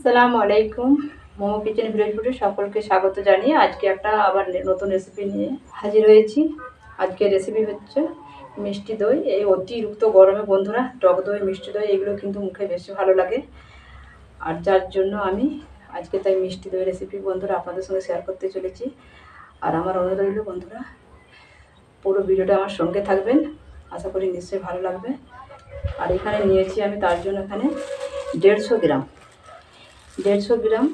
আসসালামু আলাইকুম। Momo kitchen village ফুডে সকলকে স্বাগত জানিয়ে আজকে একটা আবার নতুন রেসিপি নিয়ে হাজির হয়েছি। আজকে রেসিপি হচ্ছে মিষ্টি দই। এই অতিরিক্ত গরমে বন্ধুরা টক দই মিষ্টি দই এগুলো কিন্তু মুখে বেশি ভালো লাগে, আর যার জন্য আমি আজকে তাই মিষ্টি দই রেসিপি বন্ধুরা আপনাদের সঙ্গে শেয়ার করতে চলেছি। আর আমার অনুরোধ রইল বন্ধুরা পুরো ভিডিওটা আমার সঙ্গে থাকবেন, আশা করি নিশ্চয়ই ভালো লাগবে। আর এখানে নিয়েছি আমি তার জন্য এখানে 150 গ্রাম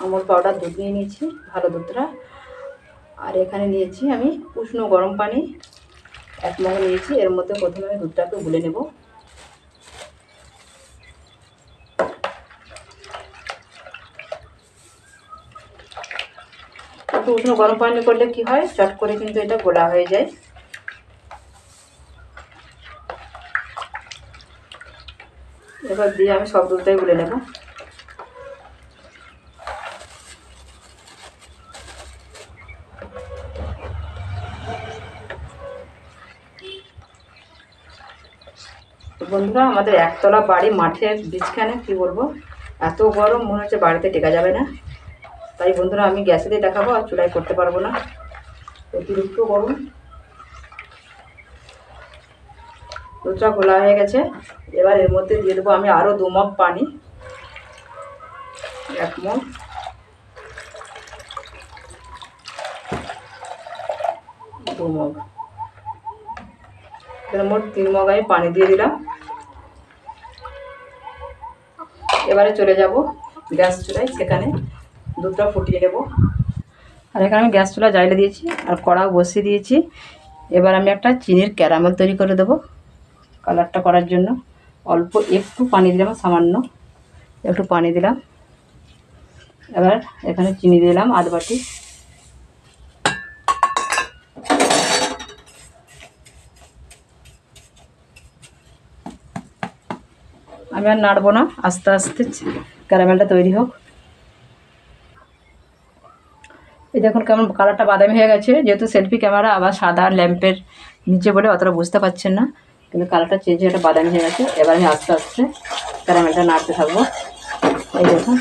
আমুল পাউডার দুধ নিয়ে নিয়েছি, ভালো দুধটা। আর এখানে নিয়েছি আমি উষ্ণ গরম পানি 1 মগ নিয়েছি। এর মধ্যে প্রথমে আমি দুধটাকে গুলে নেব। একটু উষ্ণ গরম পানি করলে কি হয়, চট করে কিন্তু এটা গোলা হয়ে যায়। এবার দিয়ে আমি সব দুধটাই গুলে নেব। বন্ধুরা আমাদের একতলা বাড়ি, মাঠের বীজখানে কি বলবো, এত গরম মনে হচ্ছে বাড়িতে টেকা যাবে না। তাই বন্ধুরা আমি গ্যাসে দিয়ে দেখাবো, আর চুলায় করতে পারবো না, অতিরিক্ত গরম। দুধটা ঘোলা হয়ে গেছে। এবার এর মধ্যে দিয়ে দেবো আমি আরও 2 মগ পানি, 1 মগ, 2 মগ, মোট 3 মগ আমি পানি দিয়ে দিলাম। এবারে চলে যাব গ্যাস চুলায়, সেখানে দুধটা ফুটিয়ে নেব। আর এখানে আমি গ্যাস চুলা জ্বালিয়ে দিয়েছি আর কড়াও বসিয়ে দিয়েছি। এবার আমি একটা চিনির ক্যারামেল তৈরি করে দেবো কালারটা করার জন্য। অল্প একটু পানি দিলাম, সামান্য একটু পানি দিলাম। এবার এখানে চিনি দিলাম আধ বাটি। আমি আর নাড়বো না, আস্তে আস্তে ক্যারামেলটা তৈরি হোক। এই দেখুন কেমন কালারটা বাদামি হয়ে গেছে। যেহেতু সেলফি ক্যামেরা আবার সাদা ল্যাম্পের নিচে বলে অতটা বুঝতে পারছেন না, কিন্তু কালারটা চেঞ্জ হয়ে একটা বাদামি হয়ে গেছে। এবার আমি আস্তে আস্তে ক্যারামেলটা নাড়তে থাকবো। এই দেখুন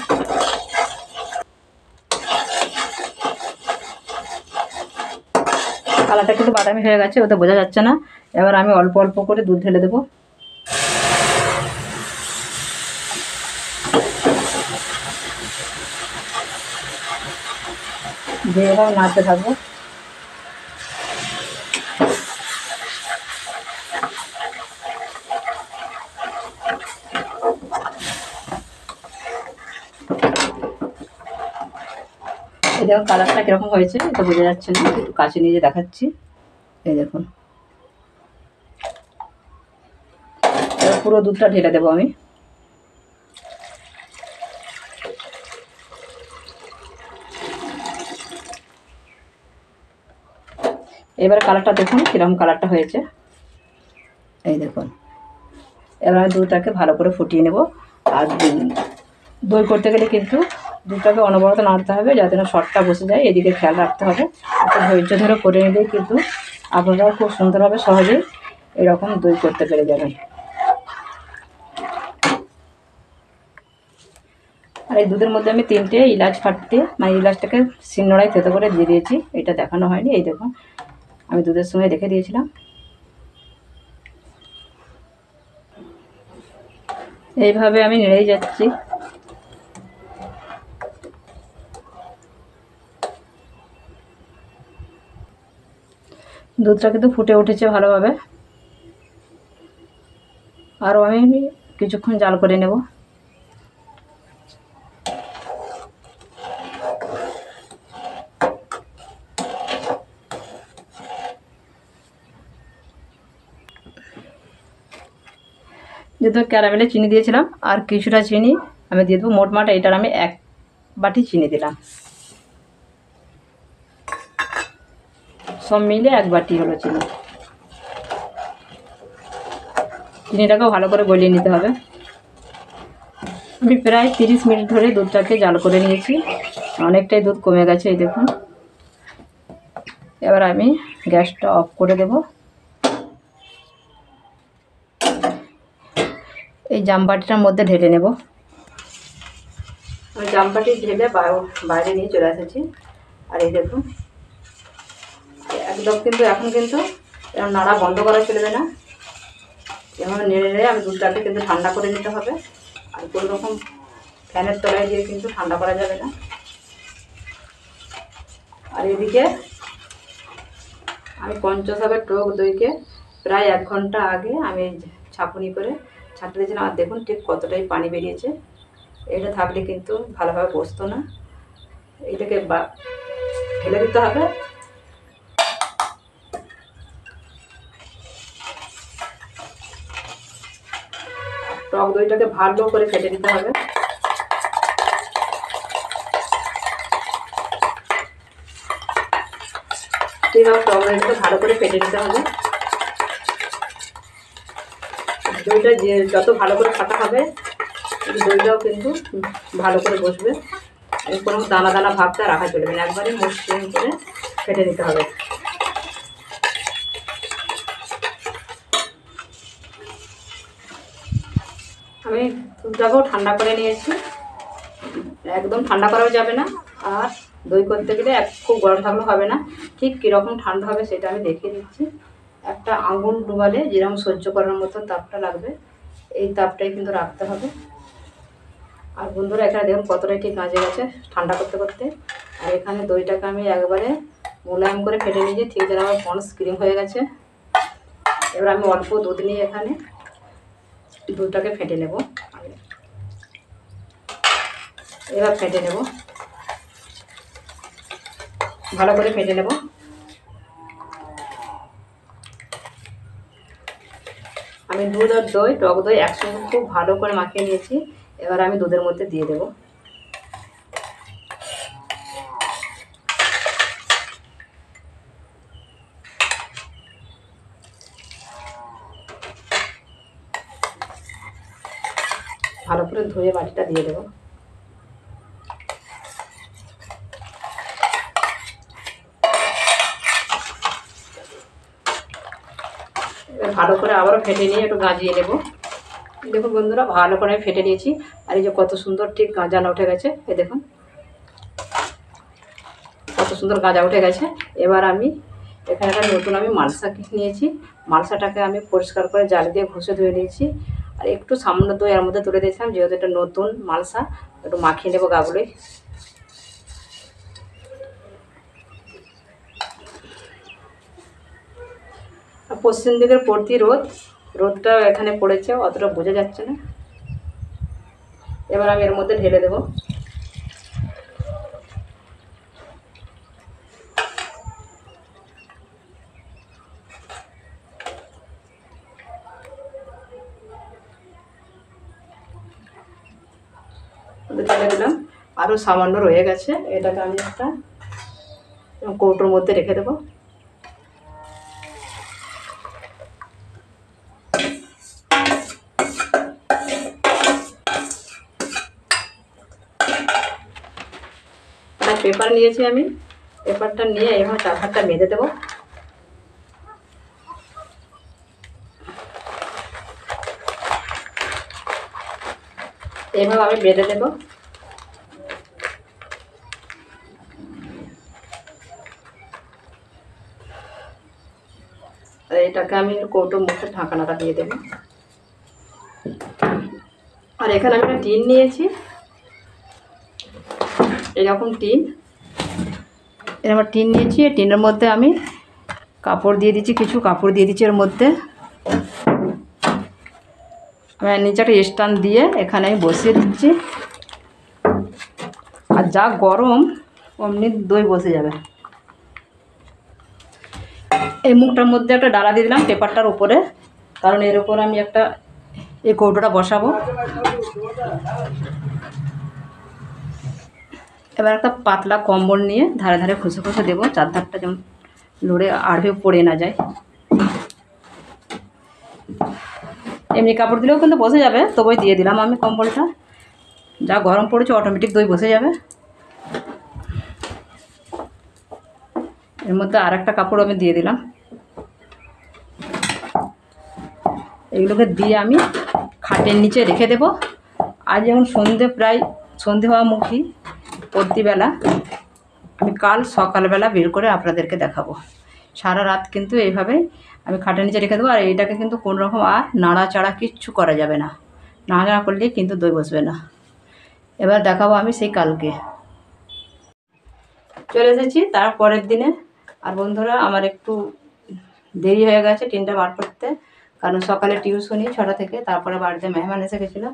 কালারটা কিন্তু বাদামি হয়ে গেছে, ওতে বোঝা যাচ্ছে না। এবার আমি অল্প অল্প করে দুধ ঢেলে দেবো। দিয়ে এবার নাড়তে থাকবো। এই দেখুন কালারটা কীরকম হয়েছে, এটা বোঝা যাচ্ছে না, একটু কাছে নিয়ে দেখাচ্ছি। এই দেখুন এবার পুরো দুধটা ঢেলে দেবো আমি। এবার কালারটা দেখুন কীরকম কালারটা হয়েছে। এই দেখুন এবার আমি দুধটাকে ভালো করে ফুটিয়ে নেব। আর দই করতে গেলে কিন্তু দুধটাকে অনবরত নাড়তে হবে, যাতে না শর্টটা বসে যায়, এদিকে খেয়াল রাখতে হবে। একটু ধৈর্য ধরে করে নিলেই কিন্তু আপনারাও খুব সুন্দরভাবে সহজেই এরকম দই করতে পেরে যাবেন। আর এই দুধের মধ্যে আমি 3টে এলাচ ফাটিয়ে, মানে এলাচটাকে শিলনোড়ায় থেতো করে দিয়ে দিয়েছি। এটা দেখানো হয়নি, এই দেখুন আমি দুধের সঙ্গে রেখে দিয়েছিলাম। এইভাবে আমি নেড়েই যাচ্ছি। দুধটা কিন্তু ফুটে উঠেছে ভালোভাবে। আরও আমি কিছুক্ষণ জাল করে নেব। যেহেতু ক্যারামেলে চিনি দিয়েছিলাম, আর কিছুটা চিনি আমি দিয়ে দেবো। মোটমাট এটার আমি 1 বাটি চিনি দিলাম, সব মিলে 1 বাটি হলো চিনি। চিনিটাকেও ভালো করে গলিয়ে নিতে হবে। আমি প্রায় 30 মিনিট ধরে দুধটাকে জাল করে নিয়েছি, অনেকটাই দুধ কমে গেছে। এই দেখুন এবার আমি গ্যাসটা অফ করে দেব। এই জাম বাটিটার মধ্যে ঢেলে নেব। আমি জামপাটি ঢেলে বাইরে নিয়ে চলে এসেছি। আর এই দেখুন একদম কিন্তু এখন কিন্তু এরকম নাড়া বন্ধ করা চলবে না। এভাবে নেড়ে নেড়ে আমি দুধটাকে কিন্তু ঠান্ডা করে নিতে হবে। আর কোনো রকম ফ্যানের তলায় দিয়ে কিন্তু ঠান্ডা করা যাবে না। আর এদিকে আমি 50 ভাগের টক দইকে প্রায় 1 ঘন্টা আগে আমি ছাঁকুনি করে ছাঁকতে দিয়েছিলাম। আর দেখুন ঠিক কতটাই পানি বেরিয়েছে। এটা থাকলে কিন্তু ভালোভাবে বসতো না। এটাকে ফেলে দিতে হবে। টক দইটাকে ভালো করে ফেটে দিতে হবে। এইভাবে টক দইটাকে ভালো করে ফেটে দিতে হবে। দইটা যত ভালো করে ফাটা হবে দইটাও কিন্তু ভালো করে বসবে। কোনো দানা দানা ভাবটা রাখা চলবে না, একবারে মসৃণ করে ফেটে নিতে হবে। আমি দুধটাকেও ঠান্ডা করে নিয়েছি। একদম ঠান্ডা করাও যাবে না, আর দই করতে গেলে খুব গরম থাকলেও হবে না। ঠিক কীরকম ঠান্ডা হবে সেটা আমি দেখিয়ে দিচ্ছি। একটা আঙুল ডুবালে যেরকম সহ্য করার মতো তাপটা লাগবে, এই তাপটাই কিন্তু রাখতে হবে। আর বন্ধুরা এখানে দেখুন কতটাই ঠিক গাঁজে গেছে ঠান্ডা করতে করতে। আর এখানে দইটাকে আমি একবারে মোলায়েম করে ফেটে নিয়েছি, ঠিক যেন আমার পন্স ক্রিম হয়ে গেছে। এবার আমি অল্প দুধ নিয়ে এখানে দুধটাকে ফেটে নেব। এবার ফেটে নেব, ভালো করে ফেটে নেব। আমি দুধ আর দই, টক দই একসঙ্গে খুব ভালো করে মাখিয়ে নিয়েছি। এবার আমি দুধের মধ্যে দিয়ে দেব। ভালো করে ধুয়ে বাটিটা দিয়ে দেব। ভালো করে আবারও ফেটে নিয়ে একটু গাঁজিয়ে নেব। দেখুন বন্ধুরা ভালো করে আমি ফেটে নিয়েছি। আর এই যে কত সুন্দর ঠিক গাঁজানো উঠে গেছে, এই দেখুন কত সুন্দর গাঁজা উঠে গেছে। এবার আমি এখানে একটা নতুন আমি মালসা নিয়েছি। মালসাটাকে আমি পরিষ্কার করে জাল দিয়ে ঘষে ধুয়ে নিয়েছি। আর একটু সামান্য দই এর মধ্যে তুলে দিয়েছিলাম, যেহেতু এটা নতুন মালসা একটু মাখিয়ে নেবো গাগুলোই। পশ্চিম দিকের প্রতি রোদটা এখানে পড়েছে, অতটা বোঝা যাচ্ছে না। এবার আমি এর মধ্যে ঢেলে দেব। ঢেলে দিলাম, আরও সামান্য রয়ে গেছে। এটাকে আমি একটা কৌটোর মধ্যে রেখে দেবো। পেপার নিয়েছি আমি, পেপারটা নিয়ে এভাবে চারধারটা বেঁধে দেবো। এইভাবে আমি বেঁধে দেবো। আর এটাকে আমি কৌটোর মুখে ঢাকনাটা দিয়ে দেবো। আর এখানে আমি একটা টিন নিয়েছি, এরকম টিন, এরকম টিন নিয়েছি। টিনের মধ্যে আমি কাপড় দিয়ে দিচ্ছি, কিছু কাপড় দিয়ে দিচ্ছি এর মধ্যে। আমি নিচে একটা স্ট্যান্ড দিয়ে এখানে আমি বসিয়ে দিচ্ছি। আর যা গরম অমনি দই বসে যাবে। এই মুখটার মধ্যে একটা ডালা দিয়ে দিলাম পেপারটার উপরে, কারণ এর উপর আমি একটা এই কৌটোটা বসাবো। এবার একটা পাতলা কম্বল নিয়ে ধারে ধারে খুশে খুশে দেবো, চারধারটা যেমন লড়ে আড়বে পড়ে না যায়। এমনি কাপড় দিলেও কিন্তু বসে যাবে, তবুই দিয়ে দিলাম আমি কম্বলটা। যা গরম পড়েছে অটোমেটিক দই বসে যাবে। এর মধ্যে আর একটা কাপড় আমি দিয়ে দিলাম। এগুলোকে দিয়ে আমি খাটের নিচে রেখে দেব। আজ যেমন সন্ধে প্রায় সন্ধে হওয়া মুখী প্রতিবেলা আমি কাল সকালবেলা বের করে আপনাদেরকে দেখাবো। সারা রাত কিন্তু এইভাবে আমি খাটের নিচে রেখে দেবো। আর এইটাকে কিন্তু কোনো রকম আর নাড়াচাড়া কিচ্ছু করা যাবে না, নাড়াচাড়া করলেই কিন্তু দই বসবে না। এবার দেখাবো আমি সেই কালকে। চলে এসেছি তার পরের দিনে। আর বন্ধুরা আমার একটু দেরি হয়ে গেছে টিনটা বার করতে, কারণ সকালে টিউশনি 6টা থেকে, তারপরে বাড়িতে মেহমান এসে গেছিলো।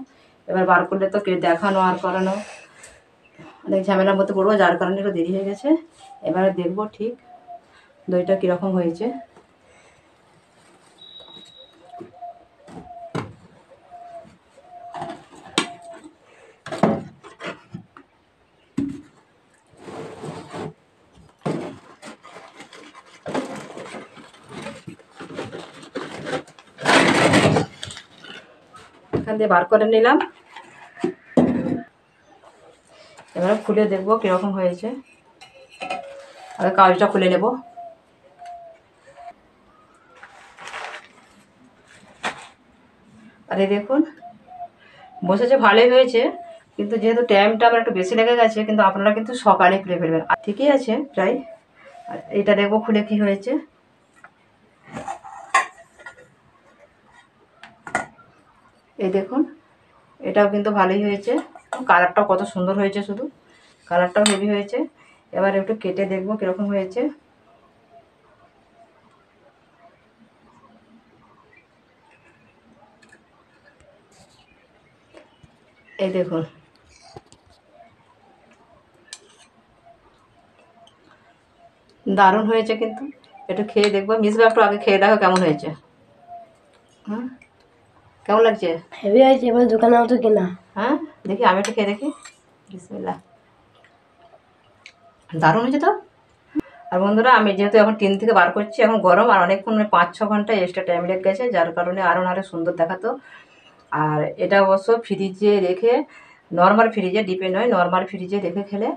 এবার বার করলে তো কেউ দেখানো আর করানো অনেক ঝামেলার মধ্যে পড়বো, যার কারণে একটু দেরি হয়ে গেছে। এবারে দেখবো ঠিক দইটা কীরকম হয়েছে। এখান দিয়ে বার করে নিলাম, এবারে খুলে দেখবো কীরকম হয়েছে। আগে কাগজটা খুলে নেব। আর এই দেখুন বসেছে, ভালোই হয়েছে, কিন্তু যেহেতু টাইমটা আমার একটু বেশি লেগে গেছে, কিন্তু আপনারা কিন্তু সকালে খুলে ফেলবেন। আর ঠিকই আছে প্রায়। আর এটা দেখবো খুলে কি হয়েছে। এই দেখুন এটাও কিন্তু ভালোই হয়েছে, কালারটাও কত সুন্দর হয়েছে, শুধু কালারটাও হেভি হয়েছে। এবার একটু কেটে দেখবো কীরকম হয়েছে। এই দেখুন দারুণ হয়েছে, কিন্তু একটু খেয়ে দেখবো। মিসবা একটু আগে খেয়ে দেখো কেমন হয়েছে। হ্যাঁ কেমন লাগছে? হেভি হয়েছে, এবার দোকানে মতো কেনা। হ্যাঁ দেখি আমি একটু খেয়ে দেখি। বিসমিল্লাহ, দারুণ হয়েছে তো। আর বন্ধুরা আমি যেহেতু এখন টিন থেকে বার করছি, এখন গরম, আর অনেকক্ষণ 5-6 ঘন্টা এক্সট্রা টাইম লেগে গেছে, যার কারণে আরও নাহলে সুন্দর দেখাতো। আর এটা অবশ্য ফ্রিজে রেখে, নর্মাল ফ্রিজে, ডিপে নয়, নর্মাল ফ্রিজে রেখে খেলে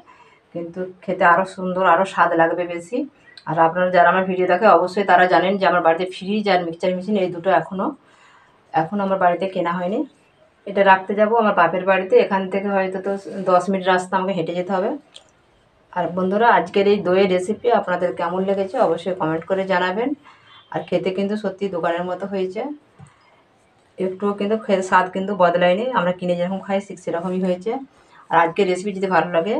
কিন্তু খেতে আরও সুন্দর, আরও স্বাদ লাগবে বেশি। আর আপনারা যারা আমার ভিডিও দেখে অবশ্যই তারা জানেন যে আমার বাড়িতে ফ্রিজ আর মিক্সচার মেশিন এই দুটো এখনও আমার বাড়িতে কেনা হয়নি। এটা রাখতে যাব আমার বাপের বাড়িতে, এখান থেকে হয়তো তো 10 মিনিট রাস্তা আমাকে হেঁটে যেতে হবে। আর বন্ধুরা আজকের এই দইয়ের রেসিপি আপনাদের কেমন লেগেছে অবশ্যই কমেন্ট করে জানাবেন। আর খেতে কিন্তু সত্যি দোকানের মতো হয়েছে, একটুও কিন্তু স্বাদ কিন্তু বদলায়নি, আমরা কিনে যেরকম খাই ঠিক সেরকমই হয়েছে। আর আজকের রেসিপি যদি ভালো লাগে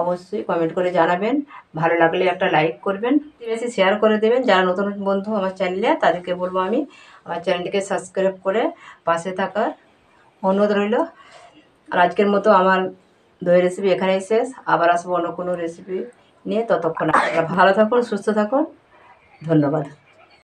অবশ্যই কমেন্ট করে জানাবেন, ভালো লাগলে একটা লাইক করবেন, বেশি শেয়ার করে দেবেন। যারা নতুন বন্ধু আমার চ্যানেলে, তাদেরকে বলবো আমি আমার চ্যানেলটিকে সাবস্ক্রাইব করে পাশে থাকার অনুরোধ রইল। আর আজকের মতো আমার দই রেসিপি এখানেই শেষ, আবার আসবো অন্য কোনো রেসিপি নিয়ে। ততক্ষণ আপনারা ভালো থাকুন, সুস্থ থাকুন, ধন্যবাদ।